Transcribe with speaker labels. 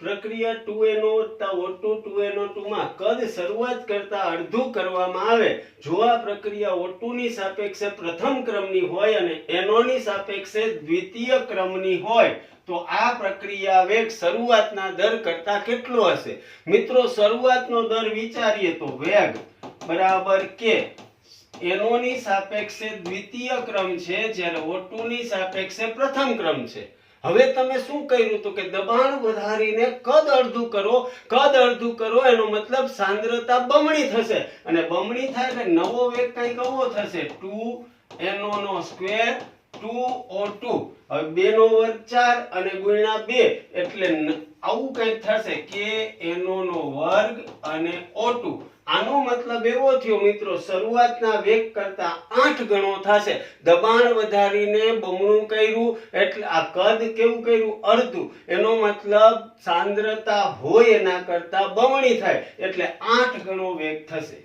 Speaker 1: પ્રક્રિયા 2NO + O2 2NO2 માં કદ શરૂઆત કરતા અડધું કરવામાં આવે જો આ પ્રક્રિયા O2 ની સાપેક્ષે પ્રથમ ક્રમની હોય અને NO ની સાપેક્ષે દ્વિતીય ક્રમની હોય તો આ પ્રક્રિયા વેગ શરૂઆતના દર કરતા કેટલો હશે? મિત્રો, શરૂઆતનો દર વિચારીએ તો વેગ બરાબર કે NO ની સાપેક્ષે દ્વિતીય ક્રમ છે જ્યારે O2 ની સાપેક્ષે પ્રથમ ક્રમ છે. હવે તમે શું કર્યું તો કે દબાણ વધારીને કદ અડધું કરો એનો મતલબ સાંદ્રતા બમણી થશે અને બમણી થાય એટલે નવો વેગ કંઈક આવો થશે 2NO² 2O2. હવે 2 નો વર્ગ 4 અને ગુણ્યા 2 એટલે આવું કંઈક થશે કે NO નો વર્ગ અને O2. આનો મતલબ એવો થયો મિત્રો શરૂઆતના વેગ કરતા 8 ગણો થશે. દબાણ વધારીને બમણું કર્યું એટલે આ કદ કેવું કર્યું? અડધું. એનો મતલબ સાંદ્રતા હોય એના કરતા બમણી થાય એટલે 8 ગણો વેગ થશે.